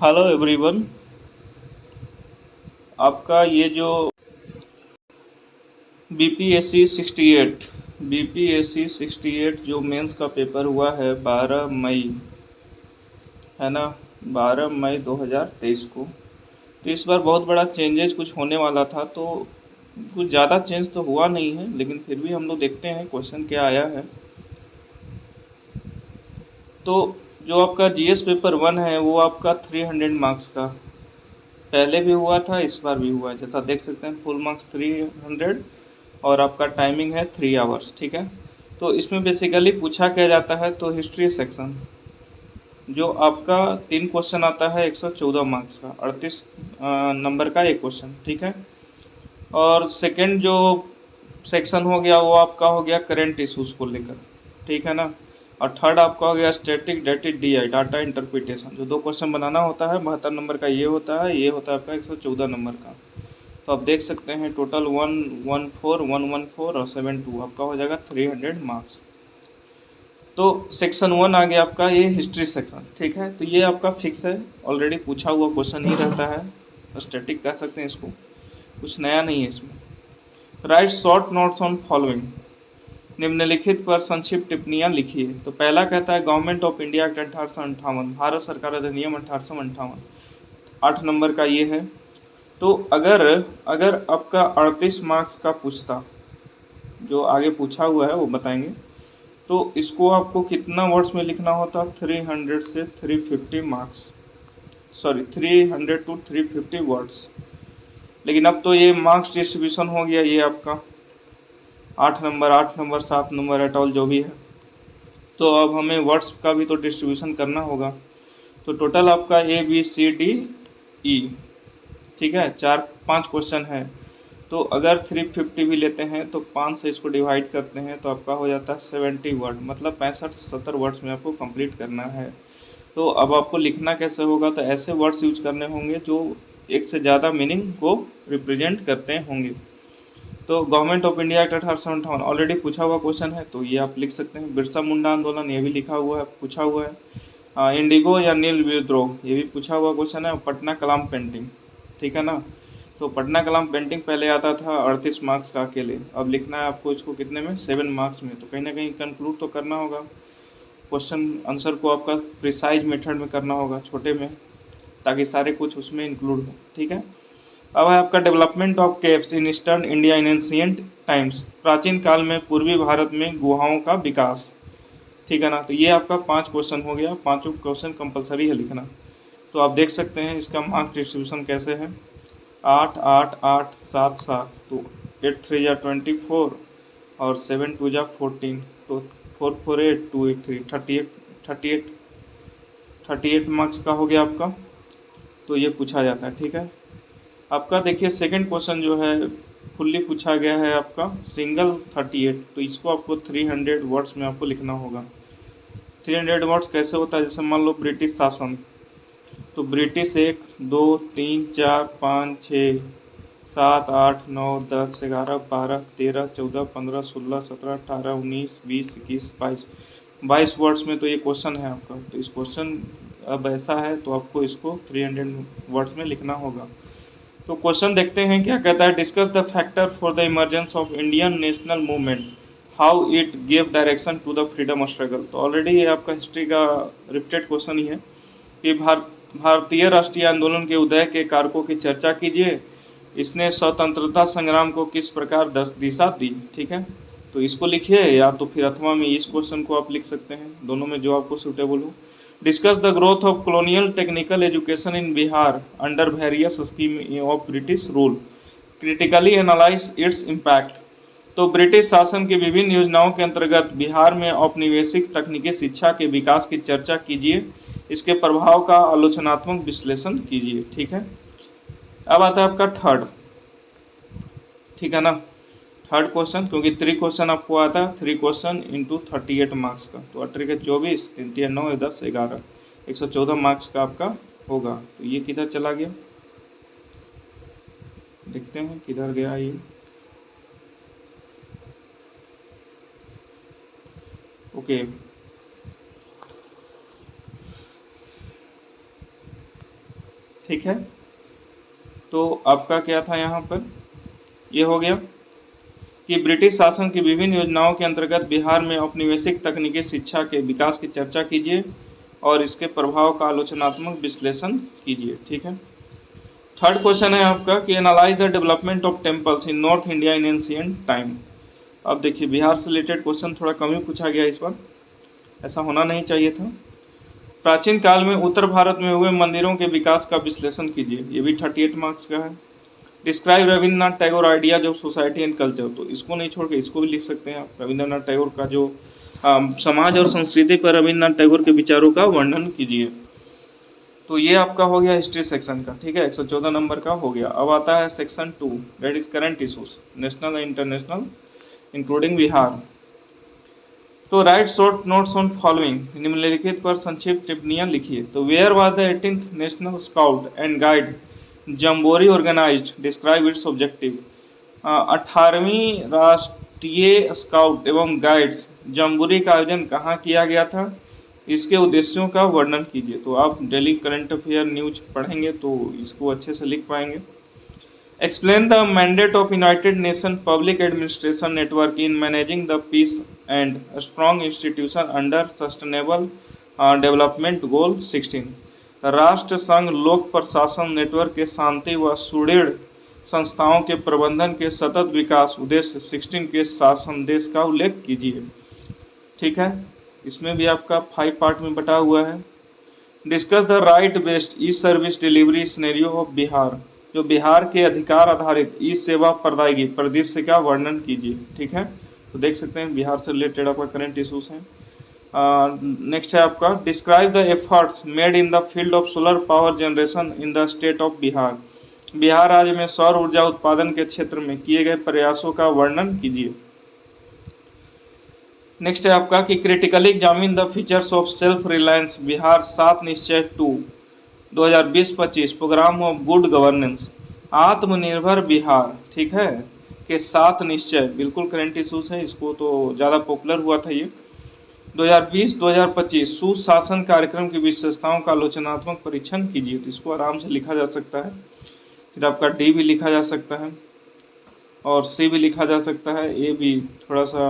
Hello everyone. आपका ये जो बीपीएससी 68 जो मेंस का पेपर हुआ है 12 मई, है ना, 12 मई 2023 को। तो इस बार बहुत बड़ा चेंजेस कुछ होने वाला था, तो कुछ ज़्यादा चेंज तो हुआ नहीं है, लेकिन फिर भी हम लोग देखते हैं क्वेश्चन क्या आया है। तो जो आपका जीएस पेपर 1 है वो आपका 300 मार्क्स का पहले भी हुआ था, इस बार भी हुआ है। जैसा देख सकते हैं फुल मार्क्स 300 और आपका टाइमिंग है 3 आवर्स, ठीक है। तो इसमें बेसिकली पूछा क्या जाता है, तो हिस्ट्री सेक्शन जो आपका 3 क्वेश्चन आता है 114 मार्क्स का, 38 नंबर का एक क्वेश्चन, ठीक है। और सेकंड जो सेक्शन हो गया वो आपका हो गया करंट इशूज़ को लेकर, ठीक है ना। और थर्ड आपका हो गया स्टैटिक डेटिक डीआई डाटा इंटरप्रिटेशन, जो 2 क्वेश्चन बनाना होता है। 72 नंबर का ये होता है, ये होता है आपका 114 नंबर का। तो आप देख सकते हैं टोटल 114 114 और 72 आपका हो जाएगा 300 मार्क्स। तो सेक्शन 1 आ गया आपका ये हिस्ट्री सेक्शन, ठीक है। तो ये आपका फिक्स है, ऑलरेडी पूछा हुआ क्वेश्चन ही रहता है, स्टैटिक कह सकते हैं इसको, कुछ नया नहीं है इसमें। Right short notes on following, निम्नलिखित पर संक्षिप्त टिप्पणियां लिखिए। तो पहला कहता है government of India act 1858, Bharat सरकार अधिनियम 1858, 8 नंबर का ये है। तो अगर अगर आपका 38 मार्क्स का पूछता, जो आगे पूछा हुआ है वो बताएंगे, तो इसको आपको कितना वर्ड्स में लिखना होता, 300 से 350 मार्क्स, सॉरी 300 टू 350 वर्ड्स। लेकिन अब तो ये मार्क्स डिस्ट्रीब्यूशन हो गया, ये आपका 8 number 8 number 7 number at all जो भी है, तो अब हमें वर्ड्स का भी तो डिस्ट्रीब्यूशन करना होगा। तो टोटल आपका ABCDE, ठीक है, 4 5 क्वेश्चन है। तो अगर 350 भी लेते हैं तो 5 से इसको डिवाइड करते हैं तो आपका हो जाता है 70 वर्ड, मतलब 65 से 70 वर्ड्स में आपको कंप्लीट करना है। तो अब आपको लिखना कैसे होगा, तो ऐसे वर्ड्स यूज करने होंगे जो एक से ज़्यादा मीनिंग को रिप्रेजेंट करते होंगे। तो government of India act 1858 already पूछा हुआ क्वेश्चन है, तो ये आप लिख सकते हैं। बिरसा मुंडा आंदोलन, ये भी लिखा हुआ है, पूछा हुआ है। इंडिगो या नील विद्रोह, ये भी पूछा हुआ क्वेश्चन है। पटना कलाम पेंटिंग, ठीक है ना। तो पटना कलाम पेंटिंग पहले आता था 38 मार्क्स का अकेले, अब लिखना है आपको इसको कितने में, 7 मार्क्स में। तो कहीं ना कहीं कंक्लूड तो करना होगा, क्वेश्चन आंसर को आपका प्रिसाइज मेथड में करना होगा, छोटे में, ताकि सारे कुछ उसमें इंक्लूड हो, ठीक है। अब है आपका development of caves in eastern India in ancient times, प्राचीन काल में पूर्वी भारत में गुहाओं का विकास, ठीक है ना। तो ये आपका 5 क्वेश्चन हो गया, पांचों क्वेश्चन कंपलसरी है लिखना। तो आप देख सकते हैं इसका मार्क्स डिस्ट्रीब्यूशन कैसे है, 8 8 8 7 7, तो 8 3 या 24 और 7 2 या 14, तो 4 4 8 2 8 3 38 38 मार्क्स का हो गया आपका। तो ये पूछा जाता है, ठीक है। आपका देखिए सेकंड क्वेश्चन जो है फुल्ली पूछा गया है आपका सिंगल 38, तो इसको आपको 300 वर्ड्स में आपको लिखना होगा। 300 वर्ड्स कैसे होता है, जैसे मान लो ब्रिटिश शासन, तो ब्रिटिश 1 2 3 4 5 6 7 8 9 10 11 12 13 14 15 16 17 18 19 20 21 22 वर्ड्स में, तो ये क्वेश्चन है आपका। तो इस क्वेश्चन अब ऐसा है, तो आपको इसको 300 वर्ड्स में लिखना होगा। तो क्वेश्चन देखते हैं क्या कहता है, discuss the factor for the emergence of Indian national movement, how it give direction to the freedom struggle. तो ऑलरेडी ये आपका हिस्ट्री का रिपीटेड क्वेश्चन ही है कि भारतीय राष्ट्रीय आंदोलन के उदय के कारकों की चर्चा कीजिए, इसने स्वतंत्रता संग्राम को किस प्रकार दिशा दी, ठीक है। तो इसको लिखिए, या तो फिर अथवा में इस क्वेश्चन को आप लिख सकते हैं, दोनों में जो आपको सुटेबल हो। Discuss the growth of colonial technical education in Bihar under various scheme of British rule, critically analyse its impact. तो ब्रिटिश शासन की विभिन्न योजनाओं के अंतर्गत बिहार में औपनिवेशिक तकनीकी शिक्षा के विकास की चर्चा कीजिए, इसके प्रभाव का आलोचनात्मक विश्लेषण कीजिए, ठीक है। अब आता है आपका थर्ड, ठीक है ना। थर्ड क्वेश्चन, क्योंकि 3 क्वेश्चन आपको आता है, 3 क्वेश्चन इंटू 38 मार्क्स का, तो 18 के 24 3 3 9 10 11 114 मार्क्स का आपका होगा। तो ये किधर चला गया, देखते हैं किधर गया ये। ओके, ठीक है, तो आपका क्या था यहाँ पर, ये हो गया कि ब्रिटिश शासन की विभिन्न योजनाओं के अंतर्गत बिहार में औपनिवेशिक तकनीकी शिक्षा के विकास की चर्चा कीजिए और इसके प्रभाव का आलोचनात्मक विश्लेषण कीजिए। ठीक है, थर्ड क्वेश्चन है आपका कि analyse the development of temples in north India in ancient time. अब देखिए बिहार से रिलेटेड क्वेश्चन थोड़ा कम ही पूछा गया इस बार, ऐसा होना नहीं चाहिए था। प्राचीन काल में उत्तर भारत में हुए मंदिरों के विकास का विश्लेषण कीजिए, ये भी 38 मार्क्स का है। Describe Rabindranath Tagore ideas of society and culture, तो इसको नहीं छोड़ के इसको भी लिख सकते हैं आप। रविन्द्रनाथ टैगोर का जो समाज और संस्कृति पर रविन्द्रनाथ टैगोर के विचारों का वर्णन कीजिए। तो ये आपका हो गया हिस्ट्री सेक्शन का। ठीक है, 114 नंबर का हो गया। अब आता है section 2, that is current issues national and international including Bihar. तो write short notes on following, निम्नलिखित पर संक्षिप्त टिप्पणियां लिखिए। तो where was the 18th national scout and guide jamboree organised, describe its objective. 18वीं राष्ट्रीय स्काउट एवं गाइड्स जम्बोरी का आयोजन कहाँ किया गया था, इसके उद्देश्यों का वर्णन कीजिए। तो आप डेली करंट अफेयर न्यूज पढ़ेंगे तो इसको अच्छे से लिख पाएंगे। Explain the mandate of United Nation public administration network in managing the peace and strong institution under sustainable development goal 16। राष्ट्र संघ लोक प्रशासन नेटवर्क के शांति व सुदृढ़ संस्थाओं के प्रबंधन के सतत विकास उद्देश्य 16 के संदेश का उल्लेख कीजिए। ठीक है, इसमें भी आपका 5 पार्ट में बटा हुआ है। Discuss the right based E service delivery scenario of Bihar, जो बिहार के अधिकार आधारित ई सेवा प्रदायगी परिदृश्य का वर्णन कीजिए। ठीक है, तो देख सकते हैं बिहार से रिलेटेड आपका करंट इशूज हैं। नेक्स्ट है आपका describe the efforts made in the field of solar power generation in the state of Bihar, Bihar राज्य में सौर ऊर्जा उत्पादन के क्षेत्र में किए गए प्रयासों का वर्णन कीजिए। नेक्स्ट है आपका कि critically examine the features of self reliance Bihar 7 निश्चय 2 2020-25 प्रोग्राम ऑफ गुड गवर्नेंस, आत्मनिर्भर बिहार, ठीक है, के 7 निश्चय बिल्कुल करंट इशूज है, इसको तो ज़्यादा पॉपुलर हुआ था ये। 2020-2025 सुशासन कार्यक्रम की विशेषताओं का आलोचनात्मक परीक्षण कीजिए। तो इसको आराम से लिखा जा सकता है, फिर आपका डी भी लिखा जा सकता है और सी भी लिखा जा सकता है, ए भी थोड़ा सा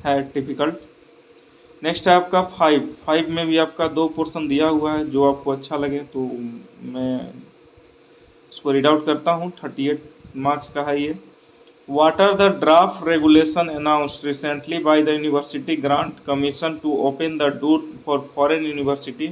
है टिपिकल। नेक्स्ट है आपका 5 में भी आपका 2 पोर्शन दिया हुआ है, जो आपको अच्छा लगे तो मैं इसको रीड आउट करता हूँ। 38 मार्क्स का है ये। What are the draft regulation announced recently by the University Grant Commission to open the door for foreign university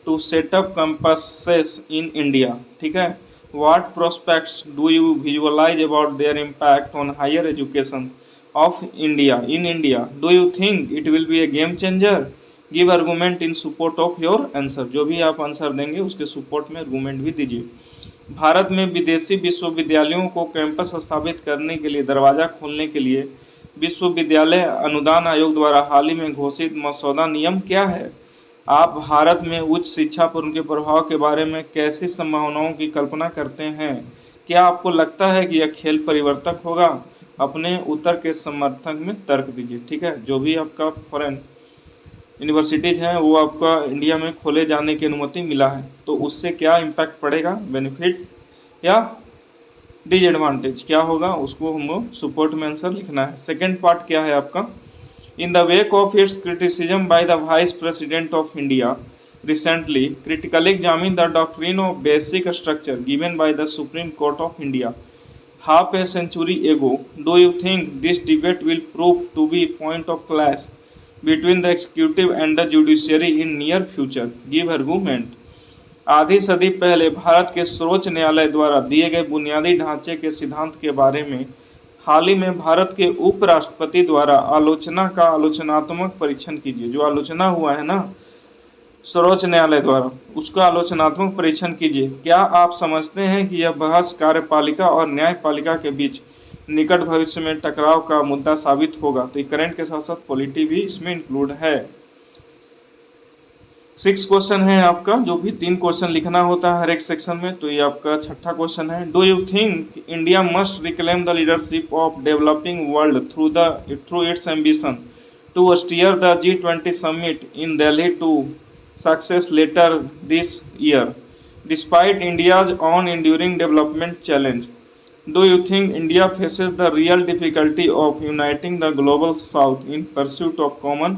to set up campuses in India? ठीक है, What prospects do you visualize about their impact on higher education of India in India? Do you think it will be a game changer? Give argument in support of your answer. जो भी आप answer देंगे उसके support में argument भी दीजिए। भारत में विदेशी विश्वविद्यालयों को कैंपस स्थापित करने के लिए दरवाजा खोलने के लिए विश्वविद्यालय अनुदान आयोग द्वारा हाल ही में घोषित मसौदा नियम क्या है? आप भारत में उच्च शिक्षा पर उनके प्रभाव के बारे में कैसी संभावनाओं की कल्पना करते हैं? क्या आपको लगता है कि यह खेल परिवर्तक होगा? अपने उत्तर के समर्थन में तर्क दीजिए। ठीक है, जो भी आपका फॉरेन यूनिवर्सिटीज़ हैं वो आपका इंडिया में खोले जाने की अनुमति मिला है, तो उससे क्या इम्पैक्ट पड़ेगा, बेनिफिट या डिसएडवांटेज क्या होगा, उसको हमको सपोर्ट में आंसर लिखना है। सेकेंड पार्ट क्या है आपका, in the wake of its criticism by the vice president of India recently critically examined the doctrine of basic structure given by the Supreme Court of India half a century ago. Do you think this debate will prove to be point of clash between the executive and the judiciary in near future? Give argument. आधी सदी पहले भारत के सर्वोच्च न्यायालय द्वारा दिए गए बुनियादी ढांचे के सिद्धांत के बारे में हाल ही में भारत के उपराष्ट्रपति द्वारा आलोचना का आलोचनात्मक परीक्षण कीजिए। जो आलोचना हुआ है ना सर्वोच्च न्यायालय द्वारा, उसका आलोचनात्मक परीक्षण कीजिए। क्या आप समझते हैं कि यह बहस कार्यपालिका और न्यायपालिका के बीच निकट भविष्य में टकराव का मुद्दा साबित होगा? तो करंट के साथ साथ पॉलिटी भी इसमें इंक्लूड है। 6 क्वेश्चन है आपका, जो भी 3 क्वेश्चन लिखना होता है हर एक सेक्शन में, तो ये आपका छठा क्वेश्चन है। Do you think India must reclaim the leadership of developing world through its ambition to steer the G20 summit in Delhi to success later this year? Despite India's own enduring development challenge, do you think India faces the real difficulty of uniting the global south in pursuit of common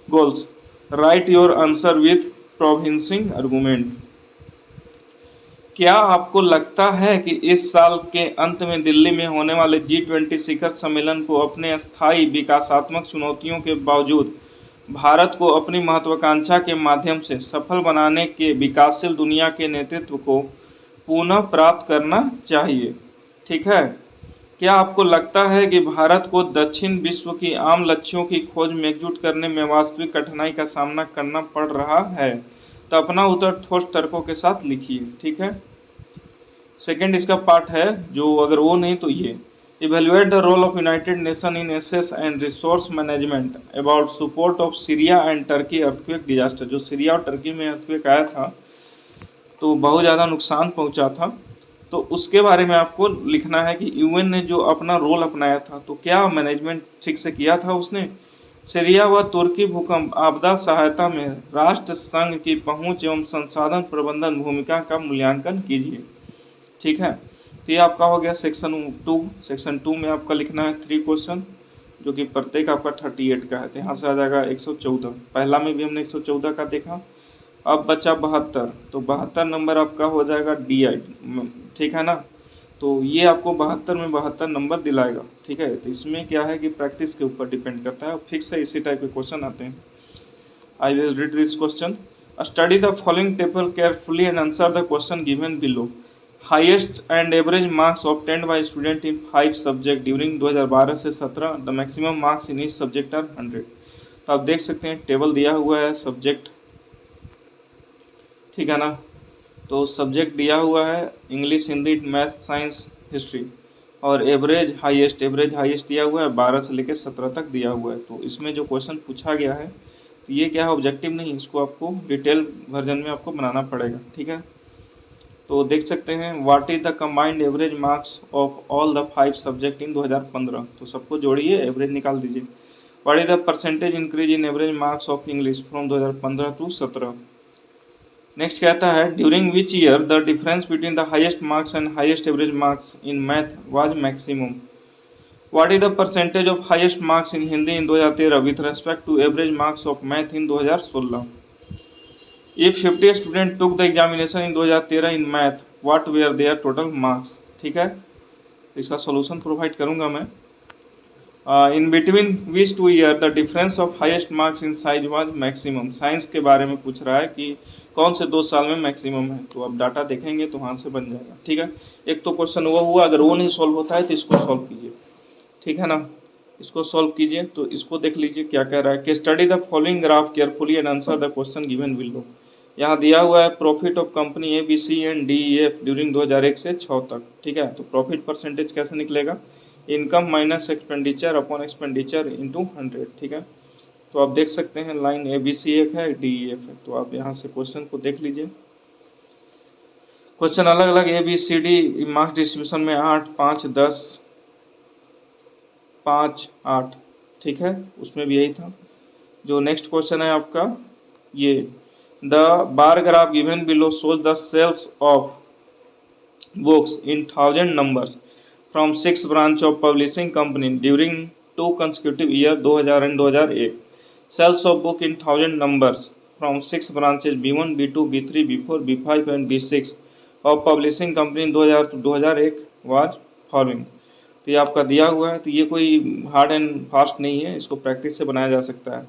goals? Write your answer with convincing argument. क्या आपको लगता है कि इस साल के अंत में दिल्ली में होने वाले G20 शिखर सम्मेलन को अपने स्थायी विकासात्मक चुनौतियों के बावजूद भारत को अपनी महत्वाकांक्षा के माध्यम से सफल बनाने के विकासशील दुनिया के नेतृत्व को पुनः प्राप्त करना चाहिए? ठीक है। क्या आपको लगता है कि भारत को दक्षिण विश्व की आम लक्ष्यों की खोज में एकजुट करने में वास्तविक कठिनाई का सामना करना पड़ रहा है? तो अपना उत्तर ठोस तर्कों के साथ लिखिए। ठीक है। सेकंड इसका पार्ट है, जो अगर वो नहीं तो ये evaluate the role of United Nation in assess and resource management about support of Syria and Turkey earthquake disaster. जो सीरिया और टर्की में अर्थक्वेक आया था तो बहुत ज़्यादा नुकसान पहुंचा था, तो उसके बारे में आपको लिखना है कि यूएन ने जो अपना रोल अपनाया था तो क्या मैनेजमेंट ठीक से किया था उसने। सीरिया व तुर्की भूकंप आपदा सहायता में राष्ट्र संघ की पहुंच एवं संसाधन प्रबंधन भूमिका का मूल्यांकन कीजिए। ठीक है। तो ये आपका हो गया सेक्शन टू में आपका लिखना है 3 क्वेश्चन, जो कि प्रत्येक आपका 38 का है। तो यहाँ से आ जाएगा 114। पहला में भी हमने 114 का देखा। अब बचा 72, तो 72 नंबर आपका हो जाएगा DI। ठीक है ना। तो ये आपको 72 में 72 नंबर दिलाएगा। ठीक है। तो इसमें क्या है कि प्रैक्टिस के ऊपर डिपेंड करता है, फिक्स है इसी टाइप के क्वेश्चन आते हैं। I will read this question. Study the following table carefully and answer the question given below. Highest and average marks obtained by student in 5 subject during 2012 से 17। The maximum marks in each subject are 100। तो आप देख सकते हैं table दिया हुआ है subject. ठीक है ना। तो सब्जेक्ट दिया हुआ है English, Hindi, math, science, history, और एवरेज हाईएस्ट दिया हुआ है 12 से लेकर 17 तक दिया हुआ है। तो इसमें जो क्वेश्चन पूछा गया है तो ये क्या है, ऑब्जेक्टिव नहीं, इसको आपको डिटेल वर्जन में आपको बनाना पड़ेगा। ठीक है। तो देख सकते हैं what is the combined average marks of all the 5 subject in 2015। तो सबको जोड़िए, एवरेज निकाल दीजिए। What is the percentage increase in average marks of English from 2015 to 17। Next कहता है during which year the difference between the highest marks and highest average marks in math was maximum. What is the percentage of highest marks in Hindi in 2013 with respect to average marks of math in 2016। If 50 students took the examination in 2013 in math, what were their total marks? ठीक है। तो इसका solution provide करूंगा मैं। In between which 2 year the difference of highest marks in science was maximum. Science के बारे में पूछ रहा है कि कौन से 2 साल में मैक्सिमम है। तो अब डाटा देखेंगे तो वहाँ से बन जाएगा। ठीक है। एक तो क्वेश्चन वो हुआ, अगर वो नहीं सॉल्व होता है तो इसको सॉल्व कीजिए। ठीक है ना। इसको सॉल्व कीजिए। तो इसको देख लीजिए क्या कह रहा है कि study the following graph carefully and answer the question given below. यहाँ दिया हुआ है profit of company ABC and DEF during 2001 से 6 तक। ठीक है। तो प्रॉफिट परसेंटेज कैसे निकलेगा, income minus expenditure upon expenditure into 100। ठीक है। तो आप देख सकते हैं लाइन ABC एक है, DEF है। तो आप यहाँ से क्वेश्चन को देख लीजिए। क्वेश्चन अलग अलग ABCD मार्क्स डिस्ट्रीब्यूशन में 8, 5, 10, 5, 8। ठीक है। उसमें भी यही था। जो नेक्स्ट क्वेश्चन है आपका ये, the bar graph given below shows the sales of books in 1000 numbers from 6 branch of publishing company during 2 consecutive year 2000 and 2001. Sales of book in 1000 numbers from 6 branches B1, B2, B3, B4, B5 and B6 of publishing company in 2000 to 2001 was following। तो ये आपका दिया हुआ है। तो ये कोई hard and fast नहीं है, इसको प्रैक्टिस से बनाया जा सकता है।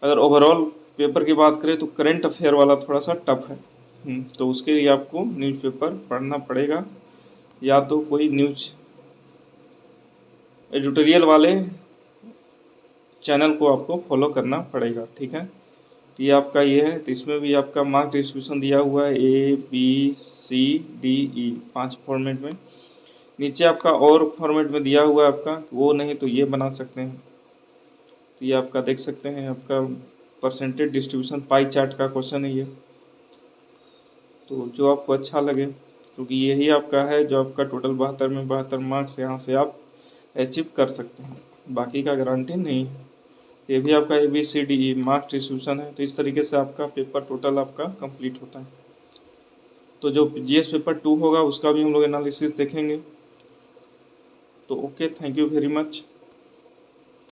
अगर ओवरऑल पेपर की बात करें तो करंट अफेयर वाला थोड़ा सा टफ है। तो उसके लिए आपको न्यूज़पेपर पढ़ना पड़ेगा, या तो कोई न्यूज एडिटोरियल वाले चैनल को आपको फॉलो करना पड़ेगा। ठीक है। तो ये आपका ये है। तो इसमें भी आपका मार्क डिस्ट्रीब्यूशन दिया हुआ है ABCDE 5 फॉर्मेट में। नीचे आपका और फॉर्मेट में दिया हुआ है आपका, वो नहीं तो ये बना सकते हैं। तो ये आपका देख सकते हैं आपका परसेंटेज डिस्ट्रीब्यूशन पाई चार्ट का क्वेश्चन है ये। तो जो आपको अच्छा लगे, क्योंकि यही आपका है जो आपका टोटल 72 में 72 मार्क्स यहाँ से आप अचीव कर सकते हैं, बाकी का गारंटी नहीं है। ये भी आपका ABCDE मार्क्स डिस्ट्रीब्यूशन है। तो इस तरीके से आपका पेपर टोटल आपका कंप्लीट होता है। तो जो जीएस पेपर 2 होगा उसका भी हम लोग एनालिसिस देखेंगे। तो okay, thank you very much.